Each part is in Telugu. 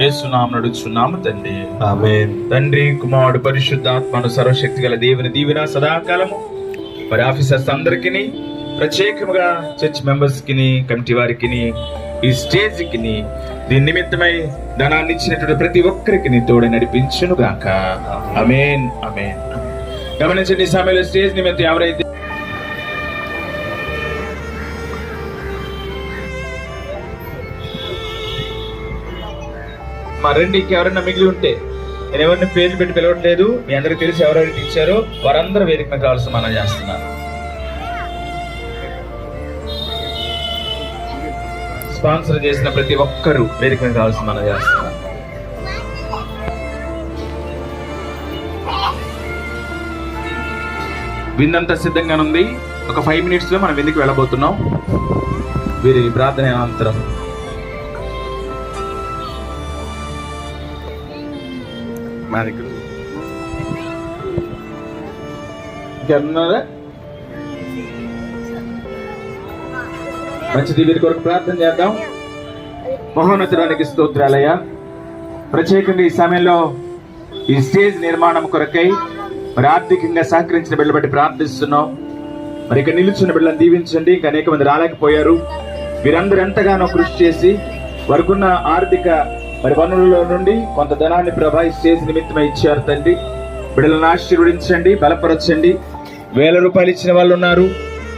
యేసు నామమున అడుగుచున్నాము తండ్రి, ఆమేన్. తండ్రి, కుమారుడు, పరిశుద్ధాత్మను సర్వశక్తి గల దేవుని దీవెన సదాకాలము మరి ఆఫీసర్స్ అందరికీ, ప్రత్యేకముగా చర్చ్ మెంబర్స్ కి, కమిటీ వారికి, ఈ స్టేజ్ కి, దీని నిమిత్తమై ధనాన్ని ఇచ్చినటువంటి ప్రతి ఒక్కరికి తోడు నడిపించును గాక. ఆమేన్, ఆమేన్. గమనించండి, ఈ సమయంలో స్టేజ్ నిమిత్తం ఎవరైతే మా రెండుకి ఎవరైనా మిగిలి ఉంటే, నేను ఎవరిని పేర్లు పెట్టి పిలవట్లేదు, మీ అందరికి తెలిసి ఎవరెవరికి ఇచ్చారో వారందరూ వేదిక మీద కావాల్సిన మనం చేస్తున్నారు. స్పాన్సర్ చేసిన ప్రతి ఒక్కరూ వేదిక మీద కావాల్సిన మనం చేస్తున్నారు. విందంతా సిద్ధంగా ఉంది. ఒక 5 minutes లో మనం విందుకు వెళ్ళబోతున్నాం. వీరి ప్రార్థన అనంతరం ఇంకెన్నారా? మంచిది, వీరి కొరకు ప్రార్థన చేద్దాం. మహోన్నతుడానికి స్తోత్రాలయ్యా. ప్రత్యేకంగా ఈ సమయంలో ఈ స్టేజ్ నిర్మాణం కొరకై మరి ఆర్థికంగా సహకరించిన బిడ్డలు బట్టి ప్రార్థిస్తున్నాం. మరి ఇక్కడ నిలుచున్న బిడ్డలను దీవించండి. ఇంకా అనేక మంది రాలేకపోయారు. వీరందరూ ఎంతగానో కృషి చేసి వారికున్న ఆర్థిక మరి వనరుల నుండి కొంత ధనాన్ని ప్రభా ఈ స్టేజ్ నిమిత్తమై ఇచ్చారు తండ్రి. బిడ్డలను ఆశీర్వదించండి, బలపరచండి. 1000 రూపాయలు ఇచ్చిన వాళ్ళు ఉన్నారు,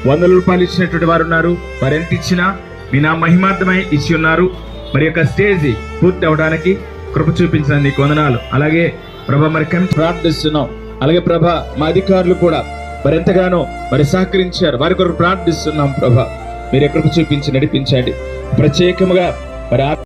100 రూపాయలు ఇచ్చినటువంటి వారు ఉన్నారు. వారు ఎంత ఇచ్చినా మీ నా మహిమార్థమై ఇచ్చి ఉన్నారు. మరి యొక్క స్టేజ్ పూర్తి అవడానికి కృప చూపించిన నీకు వందనాలు. అలాగే ప్రభా మరి ప్రార్థిస్తున్నాం. అలాగే ప్రభా మా అధికారులు కూడా మరి ఎంతగానో మరి సహకరించారు. వారి కొరకు ప్రార్థిస్తున్నాం ప్రభా. మీరు కృప చూపించి నడిపించండి. ప్రత్యేకముగా మరి